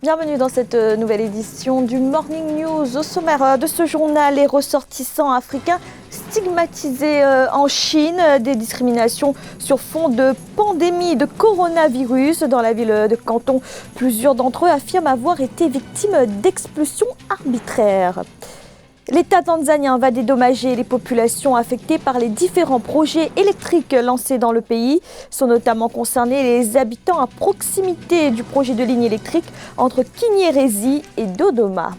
Bienvenue dans cette nouvelle édition du Morning News. Au sommaire de ce journal, les ressortissants africains stigmatisés en Chine, des discriminations sur fond de pandémie de coronavirus. Dans la ville de Canton, plusieurs d'entre eux affirment avoir été victimes d'expulsions arbitraires. L'État tanzanien va dédommager les populations affectées par les différents projets électriques lancés dans le pays. Sont notamment concernés les habitants à proximité du projet de ligne électrique entre Kinyerezi et Dodoma.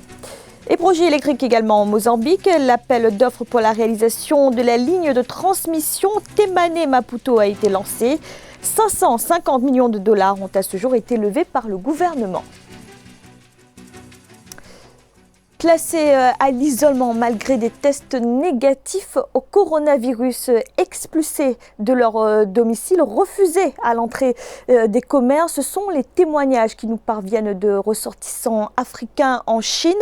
Et projet électrique également en Mozambique. L'appel d'offres pour la réalisation de la ligne de transmission Temane-Maputo a été lancé. 550 millions de dollars ont à ce jour été levés par le gouvernement. Placés à l'isolement malgré des tests négatifs au coronavirus, expulsés de leur domicile, refusés à l'entrée des commerces, ce sont les témoignages qui nous parviennent de ressortissants africains en Chine,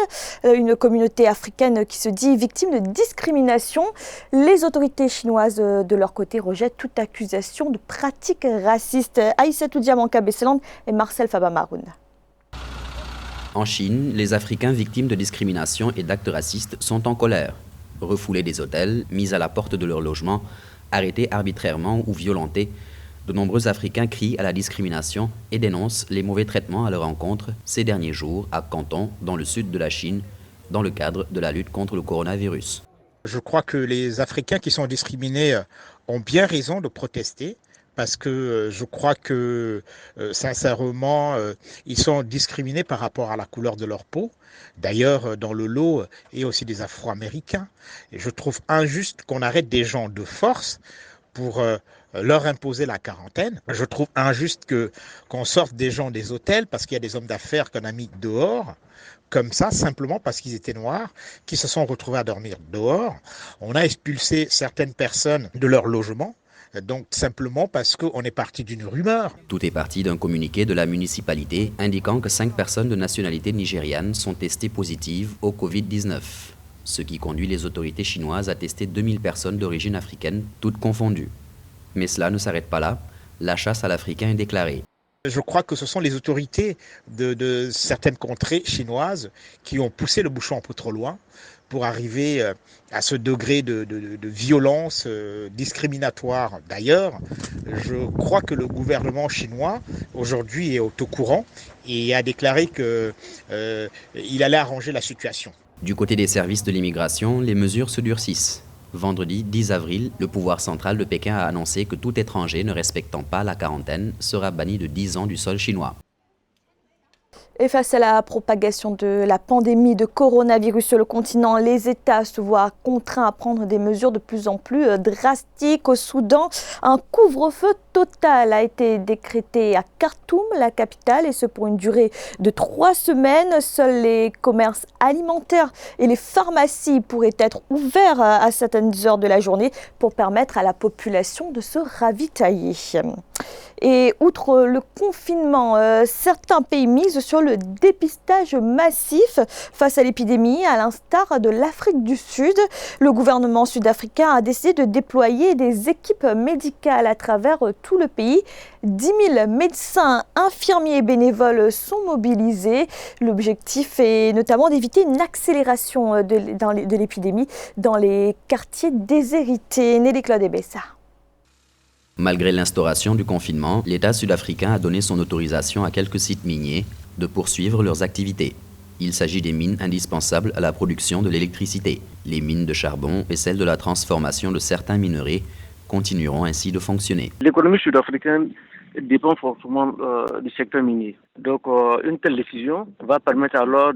une communauté africaine qui se dit victime de discrimination. Les autorités chinoises, de leur côté, rejettent toute accusation de pratiques racistes. Aïssatou Diamanka-Besseland et Marcel Fabamaroun. En Chine, les Africains victimes de discrimination et d'actes racistes sont en colère. Refoulés des hôtels, mis à la porte de leur logement, arrêtés arbitrairement ou violentés, de nombreux Africains crient à la discrimination et dénoncent les mauvais traitements à leur encontre ces derniers jours à Canton, dans le sud de la Chine, dans le cadre de la lutte contre le coronavirus. Je crois que les Africains qui sont discriminés ont bien raison de protester. Parce que je crois que, sincèrement, ils sont discriminés par rapport à la couleur de leur peau. D'ailleurs, dans le lot, il y a aussi des Afro-Américains. Et je trouve injuste qu'on arrête des gens de force pour leur imposer la quarantaine. Je trouve injuste qu'on sorte des gens des hôtels parce qu'il y a des hommes d'affaires qu'on a mis dehors. Comme ça, simplement parce qu'ils étaient noirs, qui se sont retrouvés à dormir dehors. On a expulsé certaines personnes de leur logement. Donc simplement parce qu'on est parti d'une rumeur. Tout est parti d'un communiqué de la municipalité indiquant que 5 personnes de nationalité nigériane sont testées positives au Covid-19, ce qui conduit les autorités chinoises à tester 2000 personnes d'origine africaine, toutes confondues. Mais cela ne s'arrête pas là, la chasse à l'Africain est déclarée. Je crois que ce sont les autorités de certaines contrées chinoises qui ont poussé le bouchon un peu trop loin pour arriver à ce degré de violence discriminatoire. D'ailleurs, je crois que le gouvernement chinois aujourd'hui est au courant et a déclaré qu'il allait arranger la situation. Du côté des services de l'immigration, les mesures se durcissent. Vendredi 10 avril, le pouvoir central de Pékin a annoncé que tout étranger ne respectant pas la quarantaine sera banni de 10 ans du sol chinois. Et face à la propagation de la pandémie de coronavirus sur le continent, les États se voient contraints à prendre des mesures de plus en plus drastiques. Au Soudan, un couvre-feu total a été décrété à Khartoum, la capitale, et ce pour une durée de 3 semaines. Seuls les commerces alimentaires et les pharmacies pourraient être ouverts à certaines heures de la journée pour permettre à la population de se ravitailler. Et outre le confinement, certains pays misent sur le dépistage massif face à l'épidémie, à l'instar de l'Afrique du Sud. Le gouvernement sud-africain a décidé de déployer des équipes médicales à travers tout le pays. 10 000 médecins, infirmiers et bénévoles sont mobilisés. L'objectif est notamment d'éviter une accélération de l'épidémie dans les quartiers déshérités. Nelly Claude Ebessa. Malgré l'instauration du confinement, l'État sud-africain a donné son autorisation à quelques sites miniers de poursuivre leurs activités. Il s'agit des mines indispensables à la production de l'électricité. Les mines de charbon et celles de la transformation de certains minerais continueront ainsi de fonctionner. L'économie sud-africaine dépend fortement du secteur minier. Donc une telle décision va permettre alors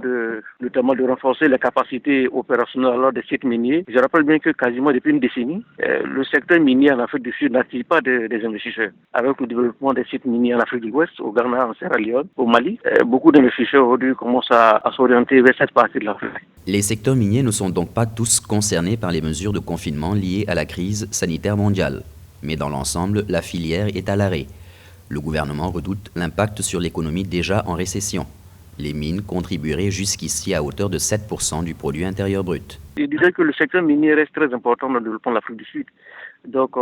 notamment de renforcer les capacités opérationnelles alors des sites miniers. Je rappelle bien que quasiment depuis une décennie, le secteur minier en Afrique du Sud n'attire pas des investisseurs. Avec le développement des sites miniers en Afrique de l'Ouest, au Ghana, en Sierra Leone, au Mali, beaucoup d'investisseurs aujourd'hui commencent à s'orienter vers cette partie de l'Afrique. Les secteurs miniers ne sont donc pas tous concernés par les mesures de confinement liées à la crise sanitaire mondiale. Mais dans l'ensemble, la filière est à l'arrêt. Le gouvernement redoute l'impact sur l'économie déjà en récession. Les mines contribueraient jusqu'ici à hauteur de 7% du produit intérieur brut. Je dirais que le secteur minier reste très important dans le développement de l'Afrique du Sud. Donc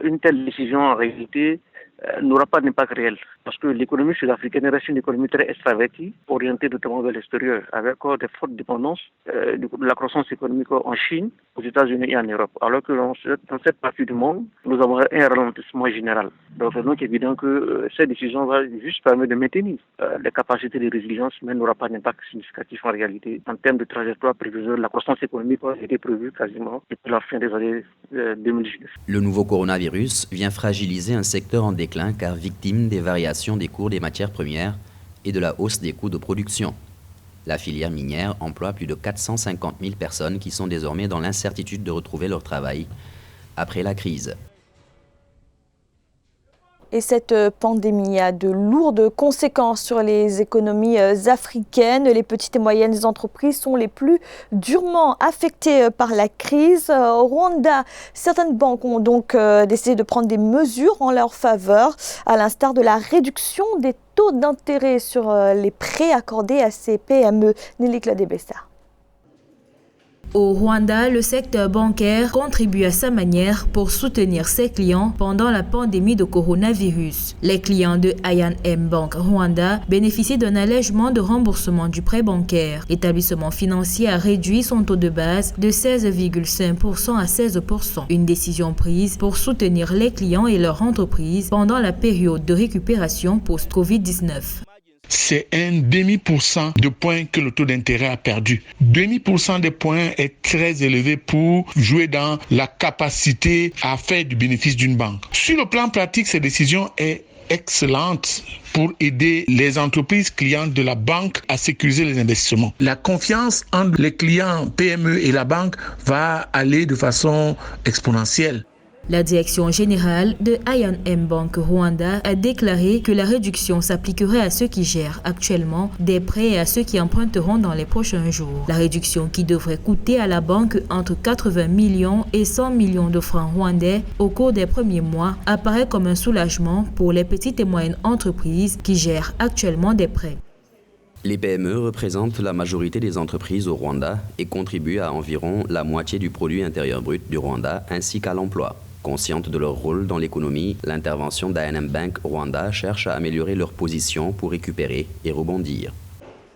une telle décision en réalité n'aura pas d'impact réel. Parce que l'économie sud-africaine reste une économie très extravertie, orientée notamment vers l'extérieur, avec des fortes dépendances de la croissance économique en Chine, aux États-Unis et en Europe. Alors que dans cette partie du monde, nous avons un ralentissement général. Donc c'est donc évident que cette décision va juste permettre de maintenir les capacités de résilience, mais n'aura pas d'impact significatif en réalité en termes de trajectoire prévisionnelle. La croissance économique a été prévue quasiment depuis la fin des années 2019. Le nouveau coronavirus vient fragiliser un secteur en déclin car victime des variations des cours des matières premières et de la hausse des coûts de production. La filière minière emploie plus de 450 000 personnes qui sont désormais dans l'incertitude de retrouver leur travail après la crise. Et cette pandémie a de lourdes conséquences sur les économies africaines. Les petites et moyennes entreprises sont les plus durement affectées par la crise. Au Rwanda, certaines banques ont donc décidé de prendre des mesures en leur faveur, à l'instar de la réduction des taux d'intérêt sur les prêts accordés à ces PME. Nelly Cladebessa. Au Rwanda, le secteur bancaire contribue à sa manière pour soutenir ses clients pendant la pandémie de coronavirus. Les clients de I&M Bank Rwanda bénéficient d'un allègement de remboursement du prêt bancaire. L'établissement financier a réduit son taux de base de 16,5% à 16%. Une décision prise pour soutenir les clients et leurs entreprises pendant la période de récupération post-Covid-19. C'est 0,5% de points que le taux d'intérêt a perdu. 0,5% des points est très élevé pour jouer dans la capacité à faire du bénéfice d'une banque. Sur le plan pratique, cette décision est excellente pour aider les entreprises clientes de la banque à sécuriser les investissements. La confiance entre les clients PME et la banque va aller de façon exponentielle. La direction générale de I&M Bank Rwanda a déclaré que la réduction s'appliquerait à ceux qui gèrent actuellement des prêts et à ceux qui emprunteront dans les prochains jours. La réduction qui devrait coûter à la banque entre 80 millions et 100 millions de francs rwandais au cours des premiers mois apparaît comme un soulagement pour les petites et moyennes entreprises qui gèrent actuellement des prêts. Les PME représentent la majorité des entreprises au Rwanda et contribuent à environ la moitié du produit intérieur brut du Rwanda ainsi qu'à l'emploi. Consciente de leur rôle dans l'économie, l'intervention d'I&M Bank Rwanda cherche à améliorer leur position pour récupérer et rebondir.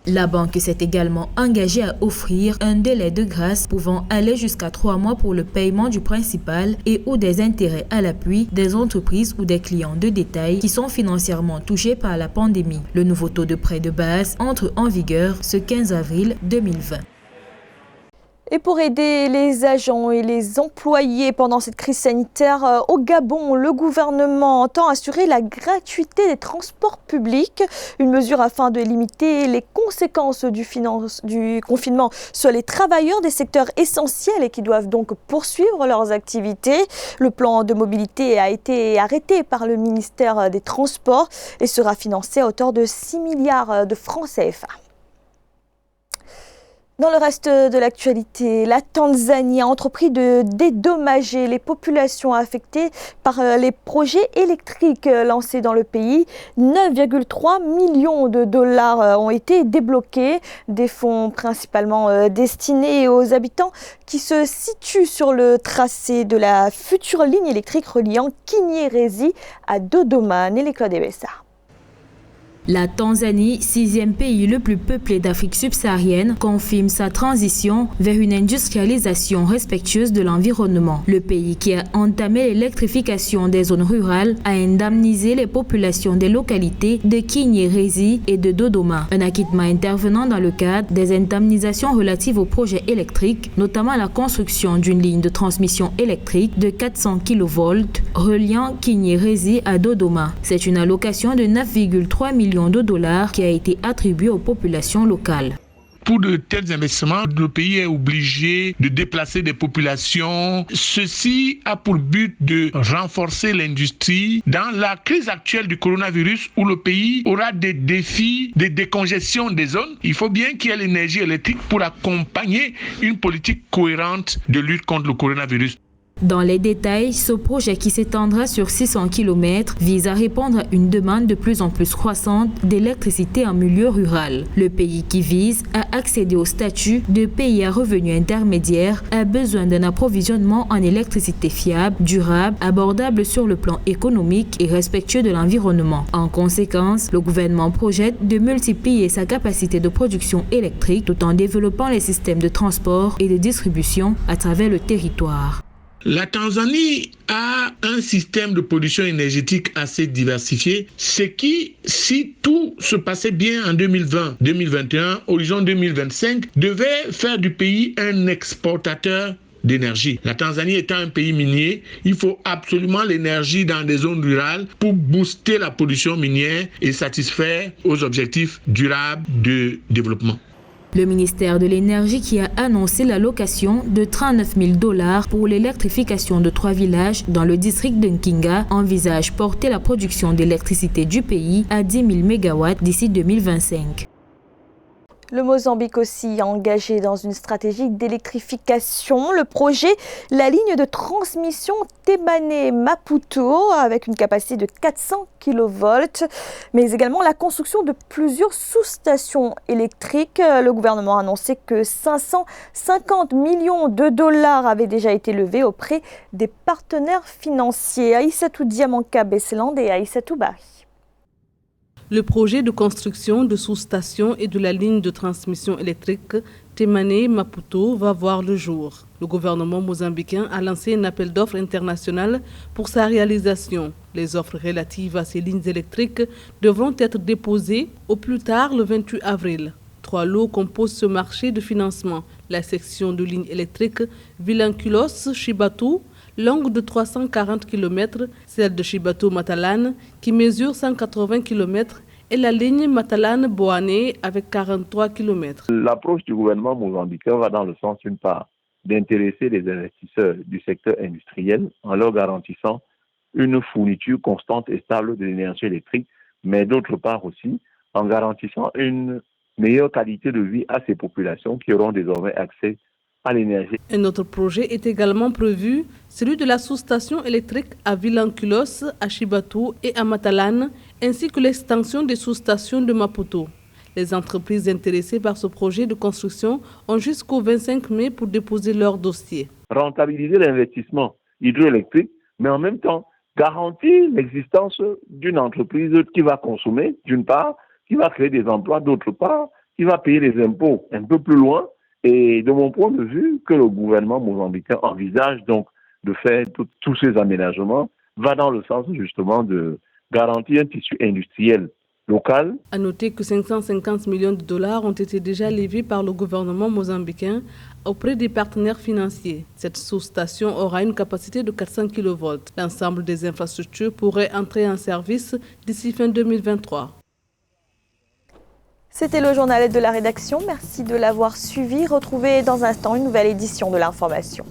La banque s'est également engagée à offrir un délai de grâce pouvant aller jusqu'à 3 mois pour le paiement du principal et ou des intérêts à l'appui des entreprises ou des clients de détail qui sont financièrement touchés par la pandémie. Le nouveau taux de prêt de base entre en vigueur ce 15 avril 2020. Et pour aider les agents et les employés pendant cette crise sanitaire au Gabon, le gouvernement entend assurer la gratuité des transports publics, une mesure afin de limiter les conséquences du confinement sur les travailleurs des secteurs essentiels et qui doivent donc poursuivre leurs activités. Le plan de mobilité a été arrêté par le ministère des Transports et sera financé à hauteur de 6 milliards de francs CFA. Dans le reste de l'actualité, la Tanzanie a entrepris de dédommager les populations affectées par les projets électriques lancés dans le pays. 9,3 millions de dollars ont été débloqués, des fonds principalement destinés aux habitants qui se situent sur le tracé de la future ligne électrique reliant Kinyerezi à Dodoma. Nelly Cladebessa. La Tanzanie, 6e pays le plus peuplé d'Afrique subsaharienne, confirme sa transition vers une industrialisation respectueuse de l'environnement. Le pays qui a entamé l'électrification des zones rurales a indemnisé les populations des localités de Kinyerezi et de Dodoma. Un acquittement intervenant dans le cadre des indemnisations relatives aux projets électriques, notamment la construction d'une ligne de transmission électrique de 400 kV reliant Kinyerezi à Dodoma. C'est une allocation de 9,3 millions de dollars qui a été attribuée aux populations locales. Pour de tels investissements, le pays est obligé de déplacer des populations. Ceci a pour but de renforcer l'industrie. Dans la crise actuelle du coronavirus, où le pays aura des défis de décongestion des zones, il faut bien qu'il y ait l'énergie électrique pour accompagner une politique cohérente de lutte contre le coronavirus. Dans les détails, ce projet qui s'étendra sur 600 km vise à répondre à une demande de plus en plus croissante d'électricité en milieu rural. Le pays qui vise à accéder au statut de pays à revenus intermédiaires a besoin d'un approvisionnement en électricité fiable, durable, abordable sur le plan économique et respectueux de l'environnement. En conséquence, le gouvernement projette de multiplier sa capacité de production électrique tout en développant les systèmes de transport et de distribution à travers le territoire. La Tanzanie a un système de production énergétique assez diversifié, ce qui, si tout se passait bien en 2020, 2021, horizon 2025, devait faire du pays un exportateur d'énergie. La Tanzanie étant un pays minier, il faut absolument l'énergie dans des zones rurales pour booster la production minière et satisfaire aux objectifs durables de développement. Le ministère de l'Énergie qui a annoncé l'allocation de $39 000 pour l'électrification de 3 villages dans le district de Nkinga envisage porter la production d'électricité du pays à 10 000 MW d'ici 2025. Le Mozambique aussi engagé dans une stratégie d'électrification. Le projet, la ligne de transmission Temane-Maputo avec une capacité de 400 kV, mais également la construction de plusieurs sous-stations électriques. Le gouvernement a annoncé que 550 millions de dollars avaient déjà été levés auprès des partenaires financiers. Aïssatou Diamanka Besseland et Aïssatou Bari. Le projet de construction de sous-stations et de la ligne de transmission électrique Temane-Maputo va voir le jour. Le gouvernement mozambicain a lancé un appel d'offres international pour sa réalisation. Les offres relatives à ces lignes électriques devront être déposées au plus tard le 28 avril. 3 lots composent ce marché de financement. La section de ligne électrique Vilanculos-Chibatu, longue de 340 km, celle de Chibatu-Matalan, qui mesure 180 km, et la ligne Matalan-Boané avec 43 km. L'approche du gouvernement mozambicain va dans le sens, d'une part, d'intéresser les investisseurs du secteur industriel en leur garantissant une fourniture constante et stable de l'énergie électrique, mais d'autre part aussi en garantissant une meilleure qualité de vie à ces populations qui auront désormais accès à l'énergie. Un autre projet est également prévu, celui de la sous-station électrique à Vilanculos, à Chibatu et à Matalan, ainsi que l'extension des sous-stations de Maputo. Les entreprises intéressées par ce projet de construction ont jusqu'au 25 mai pour déposer leur dossier. Rentabiliser l'investissement hydroélectrique, mais en même temps garantir l'existence d'une entreprise qui va consommer, d'une part, qui va créer des emplois, d'autre part, qui va payer les impôts un peu plus loin. Et de mon point de vue, que le gouvernement mozambicain envisage donc de faire tous ces aménagements va dans le sens justement de garantir un tissu industriel local. À noter que 550 millions de dollars ont été déjà levés par le gouvernement mozambicain auprès des partenaires financiers. Cette sous-station aura une capacité de 400 kV. L'ensemble des infrastructures pourrait entrer en service d'ici fin 2023. C'était le journal de la rédaction. Merci de l'avoir suivi. Retrouvez dans un instant une nouvelle édition de l'information.